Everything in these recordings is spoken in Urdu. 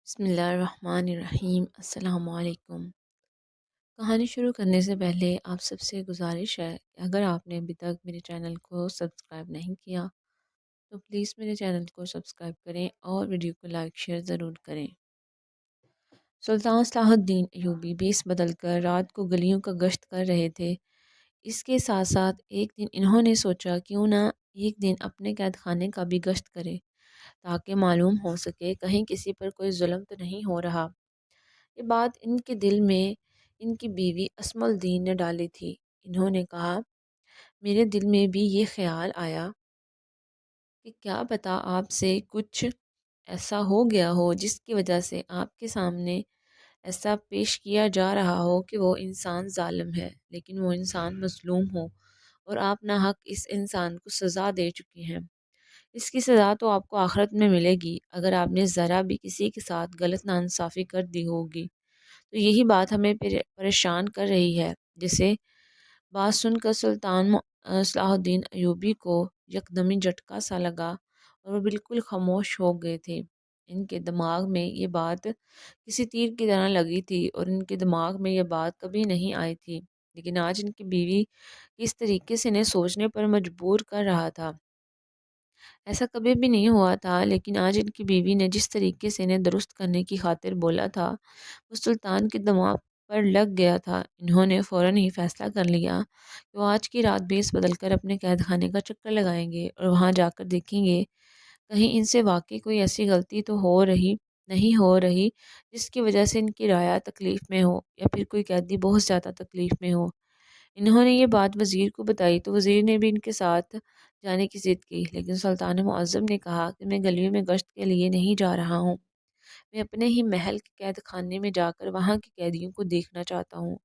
بسم اللہ الرحمن الرحیم۔ السلام علیکم۔ کہانی شروع کرنے سے پہلے آپ سب سے گزارش ہے کہ اگر آپ نے ابھی تک میرے چینل کو سبسکرائب نہیں کیا تو پلیز میرے چینل کو سبسکرائب کریں اور ویڈیو کو لائک شیئر ضرور کریں۔ سلطان صلاح الدین ایوبی بیس بدل کر رات کو گلیوں کا گشت کر رہے تھے۔ اس کے ساتھ ساتھ ایک دن انہوں نے سوچا کیوں نہ ایک دن اپنے قید خانے کا بھی گشت کرے تاکہ معلوم ہو سکے کہیں کسی پر کوئی ظلم تو نہیں ہو رہا۔ یہ بات ان کے دل میں ان کی بیوی اسم الدین نے ڈالی تھی۔ انہوں نے کہا، میرے دل میں بھی یہ خیال آیا کہ کیا پتہ آپ سے کچھ ایسا ہو گیا ہو جس کی وجہ سے آپ کے سامنے ایسا پیش کیا جا رہا ہو کہ وہ انسان ظالم ہے لیکن وہ انسان مظلوم ہو اور آپ ناحق اس انسان کو سزا دے چکی ہیں۔ اس کی سزا تو آپ کو آخرت میں ملے گی اگر آپ نے ذرا بھی کسی کے ساتھ غلط ناانصافی کر دی ہوگی۔ تو یہی بات ہمیں پریشان کر رہی ہے۔ جسے بات سن کر سلطان صلاح الدین ایوبی کو یکدمی جھٹکا سا لگا اور وہ بالکل خاموش ہو گئے تھے۔ ان کے دماغ میں یہ بات کسی تیر کی طرح لگی تھی اور ان کے دماغ میں یہ بات کبھی نہیں آئی تھی، لیکن آج ان کی بیوی کس طریقے سے انہیں سوچنے پر مجبور کر رہا تھا۔ ایسا کبھی بھی نہیں ہوا تھا، لیکن آج ان کی بیوی نے جس طریقے سے انہیں درست کرنے کی خاطر بولا تھا وہ سلطان کے دماغ پر لگ گیا تھا۔ انہوں نے فوراً ہی فیصلہ کر لیا کہ وہ آج کی رات بیس بدل کر اپنے قید خانے کا چکر لگائیں گے اور وہاں جا کر دیکھیں گے کہیں ان سے واقعی کوئی ایسی غلطی تو نہیں ہو رہی جس کی وجہ سے ان کی رعایا تکلیف میں ہو یا پھر کوئی قیدی بہت زیادہ تکلیف میں ہو۔ انہوں نے یہ بات وزیر کو بتائی تو وزیر نے بھی ان کے ساتھ جانے کی ضد کی، لیکن سلطان معظم نے کہا کہ میں گلیوں میں گشت کے لیے نہیں جا رہا ہوں، میں اپنے ہی محل کے قید خانے میں جا کر وہاں کے قیدیوں کو دیکھنا چاہتا ہوں۔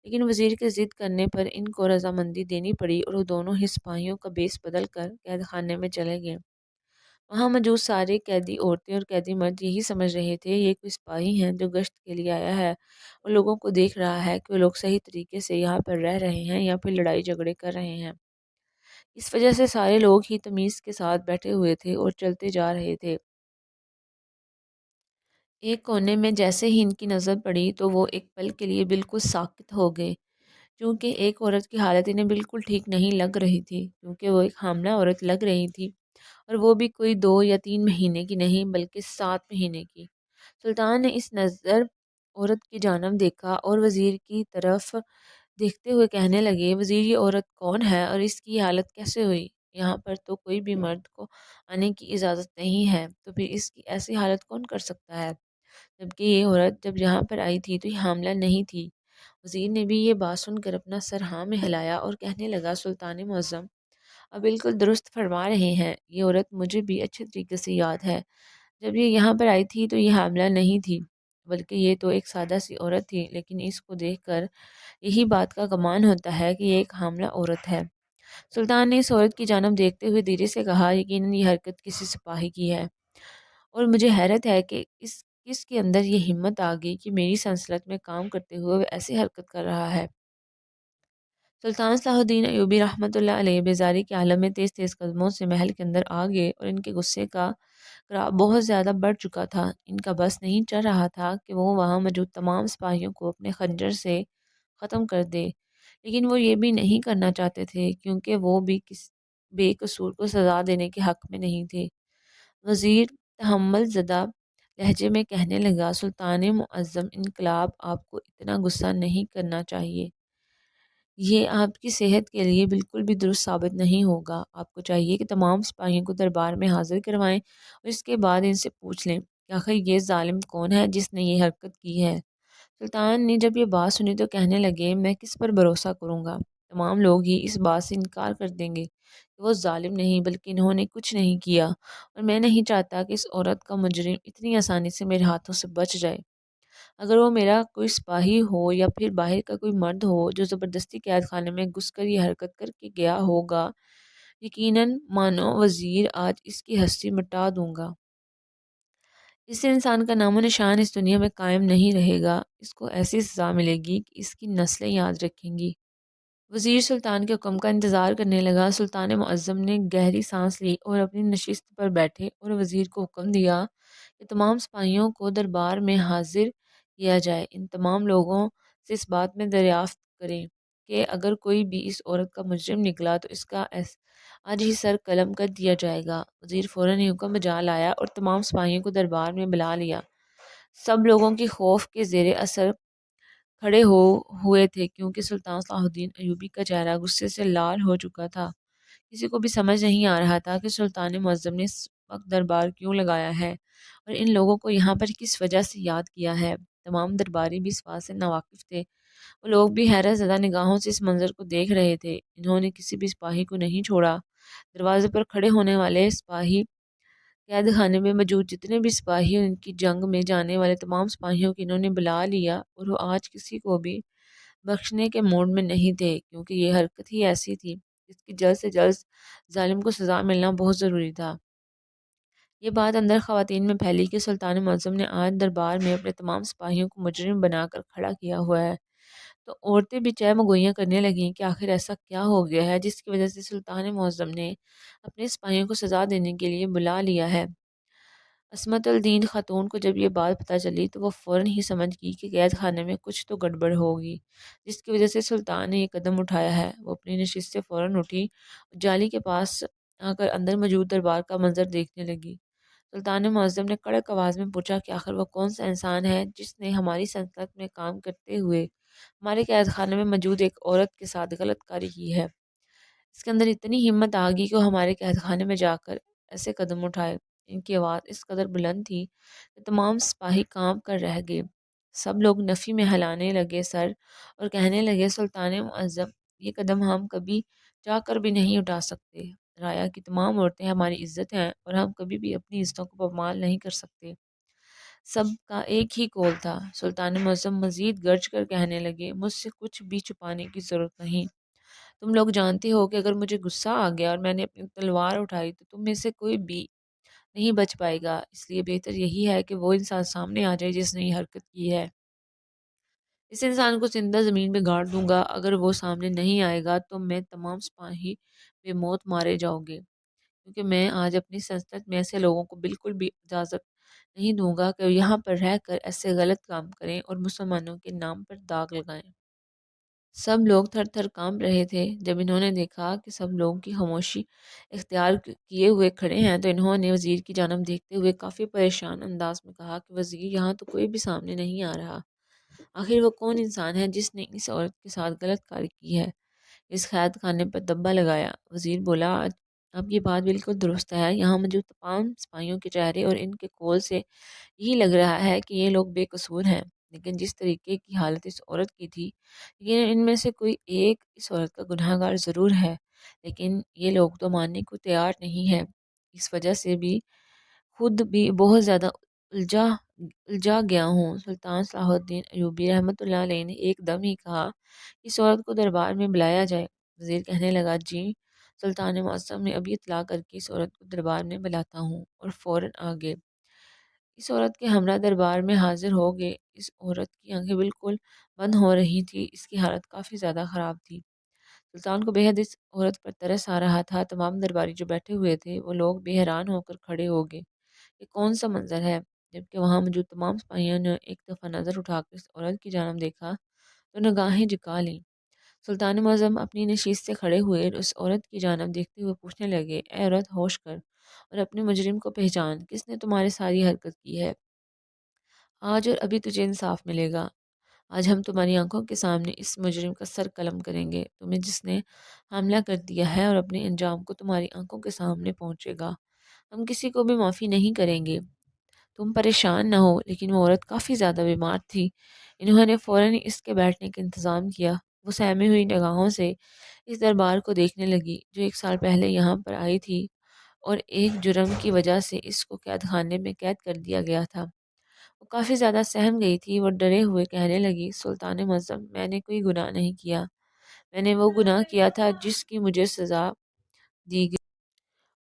لیکن وزیر کے ضد کرنے پر ان کو رضامندی دینی پڑی اور وہ دونوں ہی سپاہیوں کا بیس بدل کر قید خانے میں چلے گئے۔ وہاں موجود سارے قیدی عورتیں اور قیدی مرد یہی سمجھ رہے تھے یہ کوئی سپاہی ہیں جو گشت کے لیے آیا ہے اور لوگوں کو دیکھ رہا ہے کہ وہ لوگ صحیح طریقے سے یہاں پر رہ رہے ہیں یا پھر لڑائی جھگڑے کر رہے ہیں۔ اس وجہ سے سارے لوگ ہی تمیز کے ساتھ بیٹھے ہوئے تھے اور چلتے جا رہے تھے۔ ایک کونے میں جیسے ہی ان کی نظر پڑی تو وہ ایک پل کے لیے بالکل ساکت ہو گئے، چونکہ ایک عورت کی حالت انہیں بالکل ٹھیک نہیں لگ رہی تھی، کیونکہ وہ ایک حاملہ عورت لگ رہی تھی اور وہ بھی کوئی 2 یا 3 مہینے کی نہیں بلکہ 7 مہینے کی۔ سلطان نے اس نظر عورت کی جانب دیکھا اور وزیر کی طرف دیکھتے ہوئے کہنے لگے، وزیر یہ عورت کون ہے اور اس کی یہ حالت کیسے ہوئی؟ یہاں پر تو کوئی بھی مرد کو آنے کی اجازت نہیں ہے، تو پھر اس کی ایسی حالت کون کر سکتا ہے؟ جبکہ یہ عورت جب یہاں پر آئی تھی تو یہ حاملہ نہیں تھی۔ وزیر نے بھی یہ بات سن کر اپنا سر ہاں میں ہلایا اور کہنے لگا، سلطان معظم اب بالکل درست فرما رہے ہیں، یہ عورت مجھے بھی اچھے طریقے سے یاد ہے۔ جب یہ یہاں پر آئی تھی تو یہ حاملہ نہیں تھی، بلکہ یہ تو ایک سادہ سی عورت تھی، لیکن اس کو دیکھ کر یہی بات کا گمان ہوتا ہے کہ یہ ایک حاملہ عورت ہے۔ سلطان نے اس عورت کی جانب دیکھتے ہوئے دھیرے سے کہا، یقیناً یہ حرکت کسی سپاہی کی ہے اور مجھے حیرت ہے کہ کس کے اندر یہ ہمت آ گئی کہ میری سلطنت میں کام کرتے ہوئے وہ ایسی حرکت کر رہا ہے۔ سلطان صلاح الدین ایوبی رحمۃ اللہ علیہ بیزاری کے عالم میں تیز تیز قدموں سے محل کے اندر آ گئے اور ان کے غصے کا گراف بہت زیادہ بڑھ چکا تھا۔ ان کا بس نہیں چل رہا تھا کہ وہ وہاں موجود تمام سپاہیوں کو اپنے خنجر سے ختم کر دے، لیکن وہ یہ بھی نہیں کرنا چاہتے تھے کیونکہ وہ بھی کس بے قصور کو سزا دینے کے حق میں نہیں تھے۔ وزیر تحمل زدہ لہجے میں کہنے لگا، سلطان معظم انقلاب آپ کو اتنا غصہ نہیں کرنا چاہیے، یہ آپ کی صحت کے لیے بالکل بھی درست ثابت نہیں ہوگا۔ آپ کو چاہیے کہ تمام سپاہیوں کو دربار میں حاضر کروائیں اور اس کے بعد ان سے پوچھ لیں کہ آخر یہ ظالم کون ہے جس نے یہ حرکت کی ہے۔ سلطان نے جب یہ بات سنی تو کہنے لگے، میں کس پر بھروسہ کروں گا؟ تمام لوگ ہی اس بات سے انکار کر دیں گے کہ وہ ظالم نہیں بلکہ انہوں نے کچھ نہیں کیا، اور میں نہیں چاہتا کہ اس عورت کا مجرم اتنی آسانی سے میرے ہاتھوں سے بچ جائے۔ اگر وہ میرا کوئی سپاہی ہو یا پھر باہر کا کوئی مرد ہو جو زبردستی قید خانے میں گھس کر یہ حرکت کر کے گیا ہوگا، یقیناً مانو وزیر آج اس کی ہستی مٹا دوں گا۔ اس انسان کا نام و نشان اس دنیا میں قائم نہیں رہے گا، اس کو ایسی سزا ملے گی کہ اس کی نسلیں یاد رکھیں گی۔ وزیر سلطان کے حکم کا انتظار کرنے لگا۔ سلطان معظم نے گہری سانس لی اور اپنی نشست پر بیٹھے اور وزیر کو حکم دیا کہ تمام سپاہیوں کو دربار میں حاضر کیا جائے۔ ان تمام لوگوں سے اس بات میں دریافت کریں کہ اگر کوئی بھی اس عورت کا مجرم نکلا تو اس کا آج ہی سر قلم کر دیا جائے گا۔ وزیر فوراً ہی حکم بجا لایا اور تمام سپاہیوں کو دربار میں بلا لیا۔ سب لوگوں کی خوف کے زیر اثر کھڑے ہوئے تھے، کیونکہ سلطان صلاح الدین ایوبی کا چہرہ غصے سے لال ہو چکا تھا۔ کسی کو بھی سمجھ نہیں آ رہا تھا کہ سلطان معظم نے اس وقت دربار کیوں لگایا ہے اور ان لوگوں کو یہاں پر کس وجہ سے یاد کیا ہے۔ تمام درباری بھی اس بات سے ناواقف تھے۔ وہ لوگ بھی حیرت زدہ نگاہوں سے اس منظر کو دیکھ رہے تھے۔ انہوں نے کسی بھی سپاہی کو نہیں چھوڑا۔ دروازے پر کھڑے ہونے والے سپاہی، قید خانے میں موجود جتنے بھی سپاہی، ان کی جنگ میں جانے والے تمام سپاہیوں کو انہوں نے بلا لیا، اور وہ آج کسی کو بھی بخشنے کے موڈ میں نہیں تھے، کیونکہ یہ حرکت ہی ایسی تھی جس کی جلد سے جلد ظالم کو سزا ملنا بہت ضروری تھا۔ یہ بات اندر خواتین میں پھیلی کہ سلطان معظم نے آج دربار میں اپنے تمام سپاہیوں کو مجرم بنا کر کھڑا کیا ہوا ہے۔ تو عورتیں بھی چہ مگوئیاں کرنے لگیں کہ آخر ایسا کیا ہو گیا ہے جس کی وجہ سے سلطان معظم نے اپنے سپاہیوں کو سزا دینے کے لیے بلا لیا ہے۔ عصمت الدین خاتون کو جب یہ بات پتہ چلی تو وہ فوراً ہی سمجھ گئی کہ قید خانے میں کچھ تو گڑبڑ ہوگی، جس کی وجہ سے سلطان نے یہ قدم اٹھایا ہے۔ وہ اپنی نشست سے فوراً اٹھی اور جالی کے پاس آ کر اندر موجود دربار کا منظر دیکھنے لگی۔ سلطان معظم نے کڑک آواز میں پوچھا کہ آخر وہ کون سا انسان ہے جس نے ہماری سلطنت میں کام کرتے ہوئے ہمارے قید خانے میں موجود ایک عورت کے ساتھ غلط کاری کی ہے۔ اس کے اندر اتنی ہمت آ گئی کہ وہ ہمارے قید خانے میں جا کر ایسے قدم اٹھائے۔ ان کی آواز اس قدر بلند تھی کہ تمام سپاہی کانپ کر رہ گئے۔ سب لوگ نفی میں ہلانے لگے سر اور کہنے لگے، سلطان معظم، یہ قدم ہم کبھی چاہ کر بھی نہیں اٹھا سکتے۔ رایا کی تمام عورتیں ہماری عزت ہیں اور ہم کبھی بھی اپنی عزتوں کو پامال نہیں کر سکتے۔ سب کا ایک ہی قول تھا۔ سلطان معظم مزید گرج کر کہنے لگے، مجھ سے کچھ بھی چھپانے کی ضرورت نہیں۔ تم لوگ جانتے ہو کہ اگر مجھے غصہ آ گیا اور میں نے اپنی تلوار اٹھائی تو تم میں سے کوئی بھی نہیں بچ پائے گا۔ اس لیے بہتر یہی ہے کہ وہ انسان سامنے آ جائے جس نے یہ حرکت کی ہے۔ اس انسان کو زندہ زمین میں گاڑ دوں گا۔ اگر وہ سامنے نہیں آئے گا تو میں تمام سپاہی بے موت مارے جاؤ گے، کیونکہ میں آج اپنی سلطنت میں ایسے لوگوں کو بالکل بھی اجازت نہیں دوں گا کہ وہ یہاں پر رہ کر ایسے غلط کام کریں اور مسلمانوں کے نام پر داغ لگائیں۔ سب لوگ تھر تھر کانپ رہے تھے۔ جب انہوں نے دیکھا کہ سب لوگوں کی خاموشی اختیار کیے ہوئے کھڑے ہیں تو انہوں نے وزیر کی جانب دیکھتے ہوئے کافی پریشان انداز میں کہا کہ وزیر، یہاں تو کوئی بھی سامنے نہیں آ رہا۔ آخر وہ کون انسان ہے جس نے اس عورت کے ساتھ غلط کاری کی ہے، اس قید خانے پر دبا لگایا؟ وزیر بولا، اب یہ بات بالکل درست ہے۔ یہاں موجود تمام سپاہیوں کے چہرے اور ان کے قول سے یہی لگ رہا ہے کہ یہ لوگ بے قصور ہیں، لیکن جس طریقے کی حالت اس عورت کی تھی، لیکن ان میں سے کوئی ایک اس عورت کا گناہ گار ضرور ہے، لیکن یہ لوگ تو ماننے کو تیار نہیں ہیں۔ اس وجہ سے بھی خود بھی بہت زیادہ الجھا گیا ہوں۔ سلطان صلاح الدین ایوبی رحمۃ اللہ علیہ نے ایک دم ہی کہا کہ اس عورت کو دربار میں بلایا جائے۔ وزیر کہنے لگا، جی، سلطان معظم نے ابھی اطلاع کر کے اس عورت کو دربار میں بلاتا ہوں، اور فوراً آگے اس عورت کے ہمراہ دربار میں حاضر ہو گئے۔ اس عورت کی آنکھیں بالکل بند ہو رہی تھی، اس کی حالت کافی زیادہ خراب تھی۔ سلطان کو بے حد اس عورت پر ترس آ رہا تھا۔ تمام درباری جو بیٹھے ہوئے تھے وہ لوگ بے حیران ہو کر کھڑے ہو گئے۔ یہ کون سا منظر ہے؟ جبکہ وہاں موجود تمام سپاہیوں نے ایک دفعہ نظر اٹھا کر اس عورت کی جانب دیکھا تو نگاہیں جھکا لیں۔ سلطان معظم اپنی نشست سے کھڑے ہوئے اور اس عورت کی جانب دیکھتے ہوئے پوچھنے لگے، اے عورت، ہوش کر اور اپنے مجرم کو پہچان۔ کس نے تمہارے ساری حرکت کی ہے؟ آج اور ابھی تجھے انصاف ملے گا۔ آج ہم تمہاری آنکھوں کے سامنے اس مجرم کا سر قلم کریں گے۔ تمہیں جس نے حاملہ کر دیا ہے اور اپنے انجام کو تمہاری آنکھوں کے سامنے پہنچے گا۔ ہم کسی کو بھی معافی نہیں کریں گے۔ تم پریشان نہ ہو۔ لیکن وہ عورت کافی زیادہ بیمار تھی۔ انہوں نے فوراً اس کے بیٹھنے کا انتظام کیا۔ وہ سہمی ہوئی نگاہوں سے اس دربار کو دیکھنے لگی جو 1 سال پہلے یہاں پر آئی تھی اور ایک جرم کی وجہ سے اس کو قید خانے میں قید کر دیا گیا تھا۔ وہ کافی زیادہ سہم گئی تھی۔ وہ ڈرے ہوئے کہنے لگی، سلطان معظم، میں نے کوئی گناہ نہیں کیا۔ میں نے وہ گناہ کیا تھا جس کی مجھے سزا دی گئی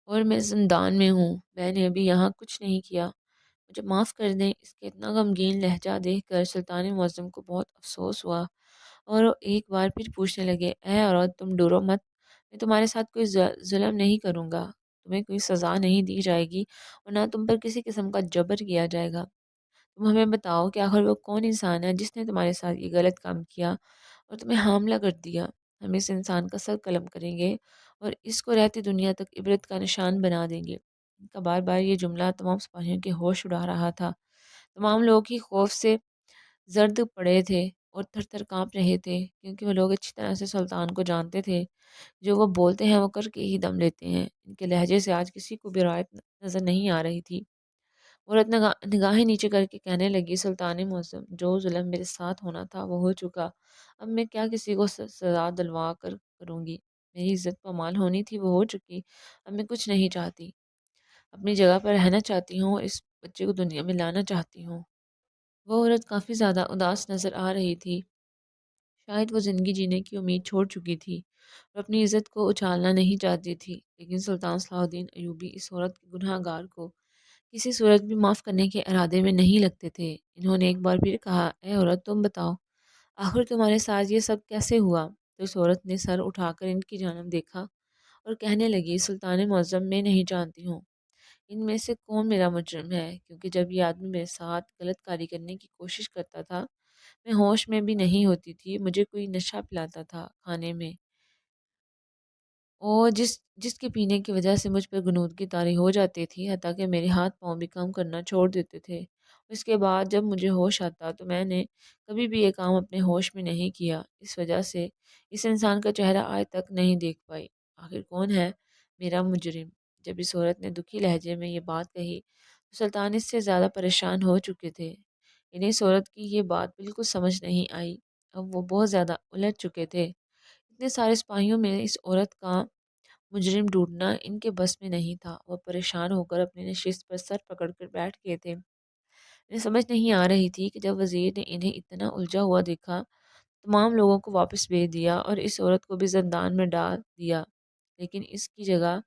اور میں زندان میں ہوں۔ میں نے ابھی یہاں کچھ نہیں کیا۔ مجھے معاف کر دیں۔ اس کے اتنا غمگین لہجہ دیکھ کر سلطان معظم کو بہت افسوس ہوا، اور وہ ایک بار پھر پوچھنے لگے، اے عورت، تم ڈرو مت، میں تمہارے ساتھ کوئی ظلم نہیں کروں گا، تمہیں کوئی سزا نہیں دی جائے گی اور نہ تم پر کسی قسم کا جبر کیا جائے گا۔ تم ہمیں بتاؤ کہ آخر وہ کون انسان ہے جس نے تمہارے ساتھ یہ غلط کام کیا اور تمہیں حاملہ کر دیا؟ ہم اس انسان کا سر قلم کریں گے اور اس کو رہتی دنیا تک عبرت کا نشان بنا دیں گے۔ ان کا بار بار یہ جملہ تمام سپاہیوں کے ہوش اڑا رہا تھا۔ تمام لوگ ہی خوف سے زرد پڑے تھے اور تھر تھر کانپ رہے تھے، کیونکہ وہ لوگ اچھی طرح سے سلطان کو جانتے تھے۔ جو وہ بولتے ہیں وہ کر کے ہی دم لیتے ہیں۔ ان کے لہجے سے آج کسی کو بھی رعایت نظر نہیں آ رہی تھی۔ عورت نگاہیں نیچے کر کے کہنے لگی، سلطان معظم، جو ظلم میرے ساتھ ہونا تھا وہ ہو چکا، اب میں کیا کسی کو سزا دلوا کر کروں گی؟ میری عزت پامال ہونی تھی وہ ہو چکی، اب میں کچھ نہیں چاہتی، اپنی جگہ پر رہنا چاہتی ہوں، اس بچے کو دنیا میں لانا چاہتی ہوں۔ وہ عورت کافی زیادہ اداس نظر آ رہی تھی، شاید وہ زندگی جینے کی امید چھوڑ چکی تھی اور اپنی عزت کو اچھالنا نہیں چاہتی تھی، لیکن سلطان صلاح الدین ایوبی اس عورت کے گناہ گار کو کسی صورت بھی معاف کرنے کے ارادے میں نہیں لگتے تھے۔ انہوں نے ایک بار پھر کہا، اے عورت، تم بتاؤ، آخر تمہارے ساتھ یہ سب کیسے ہوا؟ تو اس عورت نے سر اٹھا کر ان کی جانب دیکھا اور کہنے لگی، سلطان معظم، میں نہیں جانتی ہوں ان میں سے کون میرا مجرم ہے، کیونکہ جب یہ آدمی میرے ساتھ غلط کاری کرنے کی کوشش کرتا تھا میں ہوش میں بھی نہیں ہوتی تھی، مجھے کوئی نشہ پلاتا تھا کھانے میں، اور جس کے پینے کی وجہ سے مجھ پر غنودگی طاری ہو جاتی تھی، حتیٰ کہ میرے ہاتھ پاؤں بھی کام کرنا چھوڑ دیتے تھے۔ اس کے بعد جب مجھے ہوش آتا تو میں نے کبھی بھی یہ کام اپنے ہوش میں نہیں کیا، اس وجہ سے اس انسان کا چہرہ آج تک نہیں دیکھ پائی۔ آخر کون ہے میرا مجرم؟ جب اس عورت نے دکھی لہجے میں یہ بات کہی تو سلطان اس سے زیادہ پریشان ہو چکے تھے۔ انہیں اس عورت کی یہ بات بالکل سمجھ نہیں آئی، اب وہ بہت زیادہ الجھ چکے تھے۔ اتنے سارے سپاہیوں میں اس عورت کا مجرم ڈھونڈنا ان کے بس میں نہیں تھا۔ وہ پریشان ہو کر اپنی نشست پر سر پکڑ کر بیٹھ گئے تھے۔ انہیں سمجھ نہیں آ رہی تھی کہ جب وزیر نے انہیں اتنا الجھا ہوا دیکھا، تمام لوگوں کو واپس بھیج دیا اور اس عورت کو بھی زندان میں ڈال دیا، لیکن اس کی جگہ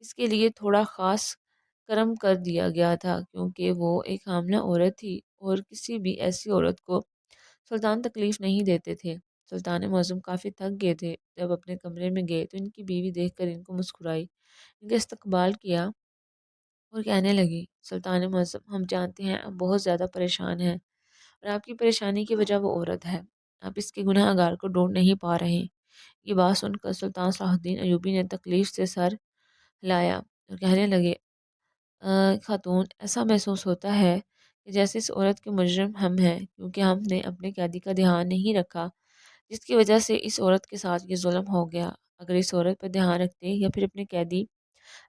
اس کے لیے تھوڑا خاص کرم کر دیا گیا تھا، کیونکہ وہ ایک حاملہ عورت تھی اور کسی بھی ایسی عورت کو سلطان تکلیف نہیں دیتے تھے۔ سلطان معظم کافی تھک گئے تھے، جب اپنے کمرے میں گئے تو ان کی بیوی دیکھ کر ان کو مسکرائی، ان کا استقبال کیا اور کہنے لگی، سلطان معظم، ہم جانتے ہیں آپ بہت زیادہ پریشان ہیں اور آپ کی پریشانی کی وجہ وہ عورت ہے، آپ اس کے گناہ گار کو ڈھونڈ نہیں پا رہے۔ یہ بات سن کر سلطان صلاح الدین ایوبی نے تکلیف سے سر ہلایا اور کہنے لگے، خاتون، ایسا محسوس ہوتا ہے کہ جیسے اس عورت کے مجرم ہم ہیں، کیونکہ ہم نے اپنے قیدی کا دھیان نہیں رکھا، جس کی وجہ سے اس عورت کے ساتھ یہ ظلم ہو گیا۔ اگر اس عورت پر دھیان رکھتے یا پھر اپنے قیدی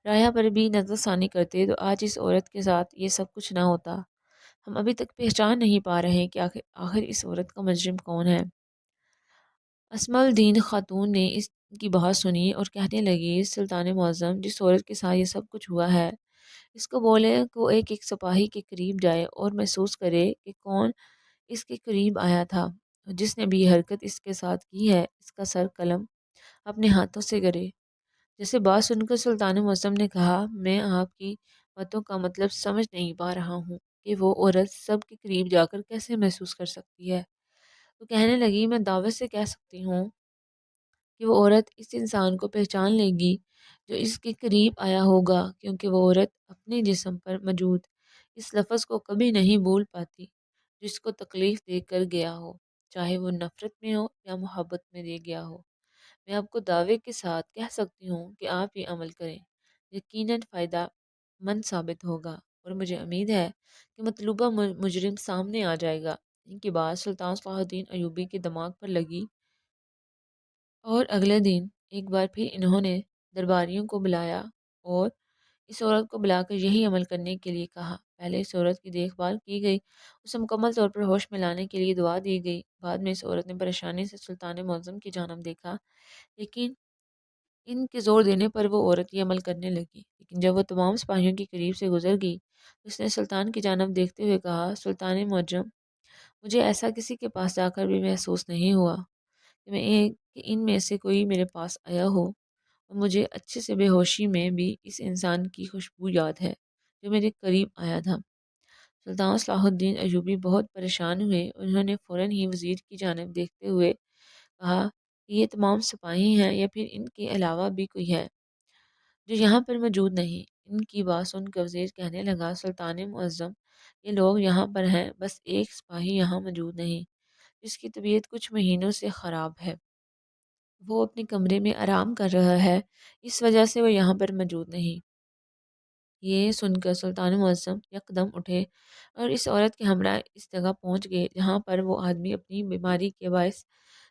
رایا پر بھی نظر ثانی کرتے تو آج اس عورت کے ساتھ یہ سب کچھ نہ ہوتا۔ ہم ابھی تک پہچان نہیں پا رہے کہ آخر اس عورت کا مجرم کون ہے۔ اسماء الدین خاتون نے اس کی بات سنی اور کہنے لگی، سلطان معظم، جس عورت کے ساتھ یہ سب کچھ ہوا ہے، اس کو بولے کہ وہ ایک ایک سپاہی کے قریب جائے اور محسوس کرے کہ کون اس کے قریب آیا تھا، اور جس نے بھی یہ حرکت اس کے ساتھ کی ہے، اس کا سر قلم اپنے ہاتھوں سے کرے۔ جیسے بات سن کر سلطان معظم نے کہا، میں آپ کی باتوں کا مطلب سمجھ نہیں پا رہا ہوں کہ وہ عورت سب کے قریب جا کر کیسے محسوس کر سکتی ہے۔ تو کہنے لگی، میں دعوت سے کہہ سکتی ہوں کہ وہ عورت اس انسان کو پہچان لے گی جو اس کے قریب آیا ہوگا، کیونکہ وہ عورت اپنے جسم پر موجود اس لفظ کو کبھی نہیں بھول پاتی جس کو تکلیف دے کر گیا ہو، چاہے وہ نفرت میں ہو یا محبت میں دے گیا ہو۔ میں آپ کو دعوے کے ساتھ کہہ سکتی ہوں کہ آپ یہ عمل کریں، یقیناً فائدہ مند ثابت ہوگا، اور مجھے امید ہے کہ مطلوبہ مجرم سامنے آ جائے گا۔ ان کی بات سلطان صلاح الدین ایوبی کے دماغ پر لگی، اور اگلے دن ایک بار پھر انہوں نے درباریوں کو بلایا اور اس عورت کو بلا کر یہی عمل کرنے کے لیے کہا۔ پہلے اس عورت کی دیکھ بھال کی گئی، اسے مکمل طور پر ہوش میں لانے کے لیے دعا دی گئی۔ بعد میں اس عورت نے پریشانی سے سلطان معظم کی جانب دیکھا، لیکن ان کے زور دینے پر وہ عورت یہ عمل کرنے لگی۔ لیکن جب وہ تمام سپاہیوں کے قریب سے گزر گئی تو اس نے سلطان کی جانب دیکھتے ہوئے کہا، سلطان معظم، مجھے ایسا کسی کے پاس جا کر بھی محسوس نہیں ہوا کہ ان میں سے کوئی میرے پاس آیا ہو، اور مجھے اچھے سے بے ہوشی میں بھی اس انسان کی خوشبو یاد ہے جو میرے قریب آیا تھا۔ سلطان صلاح الدین ایوبی بہت پریشان ہوئے۔ انہوں نے فوراً ہی وزیر کی جانب دیکھتے ہوئے کہا کہ یہ تمام سپاہی ہیں یا پھر ان کے علاوہ بھی کوئی ہے جو یہاں پر موجود نہیں؟ ان کی بات سن کر وزیر کہنے لگا، سلطان معظم، یہ لوگ یہاں پر ہیں، بس ایک سپاہی یہاں موجود نہیں جس کی طبیعت کچھ مہینوں سے خراب ہے۔ وہ اپنے کمرے میں آرام کر رہا ہے، اس وجہ سے وہ یہاں پر موجود نہیں۔ یہ سن کر سلطان معظم یکدم اٹھے اور اس عورت کے ہمراہ اس جگہ پہنچ گئے جہاں پر وہ آدمی اپنی بیماری کے باعث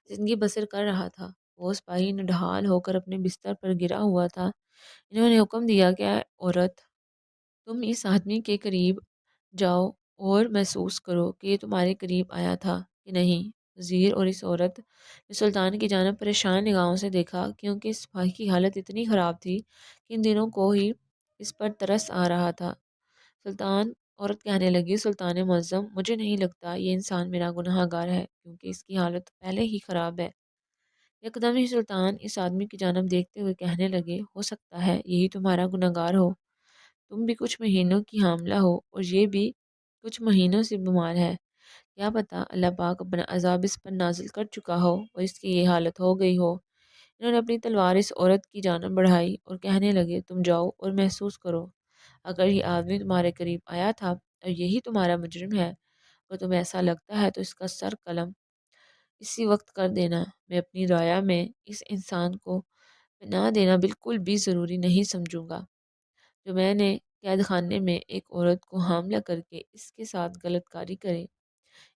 زندگی بسر کر رہا تھا۔ وہ سپاہی نڈھال ہو کر اپنے بستر پر گرا ہوا تھا۔ انہوں نے حکم دیا کہ اے عورت، تم اس آدمی کے قریب جاؤ اور محسوس کرو کہ یہ تمہارے قریب آیا تھا کہ نہیں۔ وزیر اور اس عورت نے سلطان کی جانب پریشان نگاہوں سے دیکھا، کیونکہ اس سپاہی کی حالت اتنی خراب تھی کہ ان دنوں کو ہی اس پر ترس آ رہا تھا۔ سلطان عورت کہنے لگی، سلطان معظم، مجھے نہیں لگتا یہ انسان میرا گناہ گار ہے، کیونکہ اس کی حالت پہلے ہی خراب ہے۔ یکدم ہی سلطان اس آدمی کی جانب دیکھتے ہوئے کہنے لگے، ہو سکتا ہے یہی تمہارا گناہ گار ہو، تم بھی کچھ مہینوں کی حاملہ ہو اور یہ بھی کچھ مہینوں سے بیمار ہے۔ کیا پتہ اللہ پاک اپنا عذاب اس پر نازل کر چکا ہو اور اس کی یہ حالت ہو گئی ہو۔ انہوں نے اپنی تلوار اس عورت کی جانب بڑھائی اور کہنے لگے، تم جاؤ اور محسوس کرو، اگر یہ آدمی تمہارے قریب آیا تھا اور یہی تمہارا مجرم ہے، اگر تمہیں ایسا لگتا ہے تو اس کا سر قلم اسی وقت کر دینا۔ میں اپنی رعایا میں اس انسان کو پناہ دینا بالکل بھی ضروری نہیں سمجھوں گا جو میں نے قید خانے میں ایک عورت کو حاملہ کر کے اس کے ساتھ غلط کاری کرے۔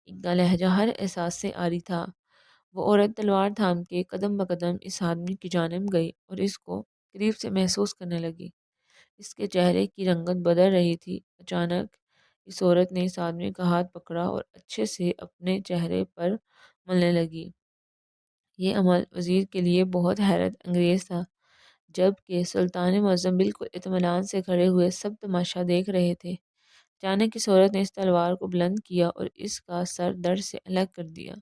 ان کا لہجہ ہر احساس سے عاری تھا۔ وہ عورت تلوار تھام کے قدم بقدم اس آدمی کی جانب گئی اور اس کو قریب سے محسوس کرنے لگی۔ اس کے چہرے کی رنگت بدل رہی تھی۔ اچانک اس عورت نے اس آدمی کا ہاتھ پکڑا اور اچھے سے اپنے چہرے پر ملنے لگی۔ یہ عمل وزیر کے لیے بہت حیرت انگیز تھا، جبکہ سلطان معظم بالکل اطمینان سے کھڑے ہوئے سب تماشا دیکھ رہے تھے۔ اچانک اس عورت نے اس تلوار کو بلند کیا اور اس کا سر دھڑ سے الگ کر دیا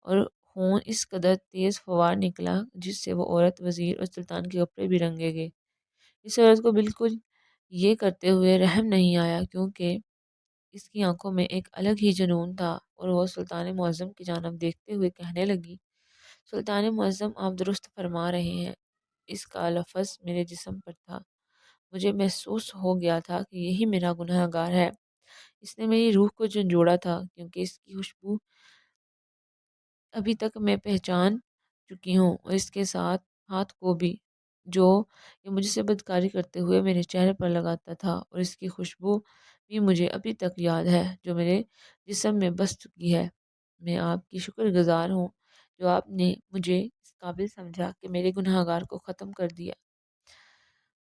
اور خون اس قدر تیز فوار نکلا جس سے وہ عورت، وزیر اور سلطان کے کپڑے بھی رنگے گئے۔ اس عورت کو بالکل یہ کرتے ہوئے رحم نہیں آیا، کیونکہ اس کی آنکھوں میں ایک الگ ہی جنون تھا اور وہ سلطان معظم کی جانب دیکھتے ہوئے کہنے لگی، سلطان معظم، آپ درست فرما رہے ہیں، اس کا لفظ میرے جسم پر تھا، مجھے محسوس ہو گیا تھا کہ یہی میرا گناہ گار ہے۔ اس نے میری روح کو جھنجھوڑا تھا، کیونکہ اس کی خوشبو ابھی تک میں پہچان چکی ہوں، اور اس کے ساتھ ہاتھ کو بھی جو یہ مجھ سے بدکاری کرتے ہوئے میرے چہرے پر لگاتا تھا، اور اس کی خوشبو بھی مجھے ابھی تک یاد ہے جو میرے جسم میں بس چکی ہے۔ میں آپ کی شکر گزار ہوں جو آپ نے مجھے اس قابل سمجھا کہ میرے گناہ گار کو ختم کر دیا۔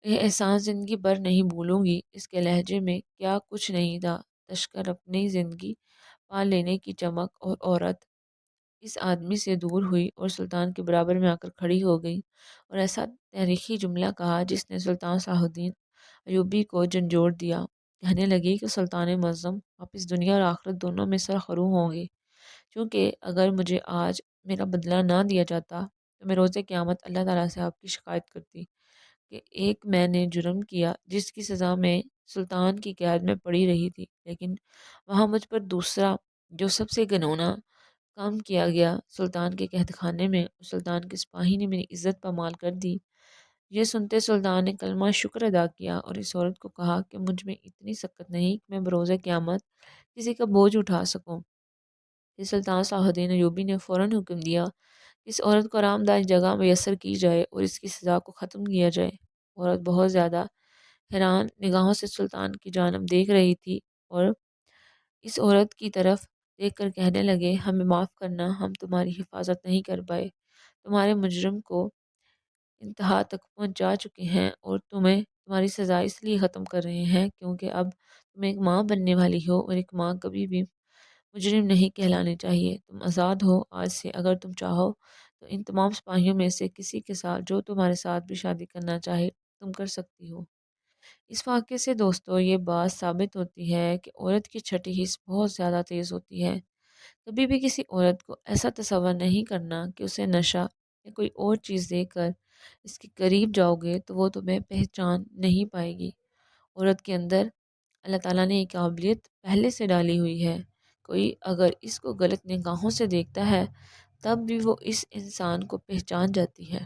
یہ احسان زندگی بھر نہیں بھولوں گی۔ اس کے لہجے میں کیا کچھ نہیں تھا، تشکر اپنی زندگی پا لینے کی چمک، اور عورت اس آدمی سے دور ہوئی اور سلطان کے برابر میں آ کر کھڑی ہو گئی اور ایسا تاریخی جملہ کہا جس نے سلطان صلاح الدین ایوبی کو جھنجھوڑ دیا۔ کہنے لگی کہ سلطان معظم، آپ اس دنیا اور آخرت دونوں میں سرخرو ہوں گے، کیونکہ اگر مجھے آج میرا بدلہ نہ دیا جاتا تو میں روز قیامت اللہ تعالیٰ سے آپ کی شکایت کرتی کہ ایک میں نے جرم کیا جس کی سزا میں سلطان کی قید میں پڑی رہی تھی، لیکن وہاں مجھ پر دوسرا جو سب سے گنونا کام کیا گیا، سلطان کے قید خانے میں سلطان کے سپاہی نے میری عزت پامال کر دی۔ یہ سنتے سلطان نے کلمہ شکر ادا کیا اور اس عورت کو کہا کہ مجھ میں اتنی سکت نہیں کہ میں بروز قیامت کسی کا بوجھ اٹھا سکوں۔ پھر سلطان صلاح الدین ایوبی نے فوراً حکم دیا کہ اس عورت کو آرام دہ جگہ میسر کی جائے اور اس کی سزا کو ختم کیا جائے۔ عورت بہت زیادہ حیران نگاہوں سے سلطان کی جانب دیکھ رہی تھی اور اس عورت کی طرف دیکھ کر کہنے لگے، ہمیں معاف کرنا، ہم تمہاری حفاظت نہیں کر پائے، تمہارے مجرم کو انتہا تک پہنچا چکے ہیں اور تمہیں تمہاری سزا اس لیے ختم کر رہے ہیں کیونکہ اب تم ایک ماں بننے والی ہو، اور ایک ماں کبھی بھی مجرم نہیں کہلانے چاہیے۔ تم آزاد ہو آج سے، اگر تم چاہو تو ان تمام سپاہیوں میں سے کسی کے ساتھ جو تمہارے ساتھ بھی شادی کرنا چاہے تم کر سکتی ہو۔ اس واقعے سے دوستو یہ بات ثابت ہوتی ہے کہ عورت کی چھٹی حس بہت زیادہ تیز ہوتی ہے۔ کبھی بھی کسی عورت کو ایسا تصور نہیں کرنا کہ اسے نشہ یا کوئی اور چیز دے کر اس کے قریب جاؤ گے تو وہ تمہیں پہچان نہیں پائے گی۔ عورت کے اندر اللہ تعالیٰ نے یہ قابلیت پہلے سے ڈالی ہوئی ہے۔ کوئی اگر اس کو غلط نگاہوں سے دیکھتا ہے تب بھی وہ اس انسان کو پہچان جاتی ہے۔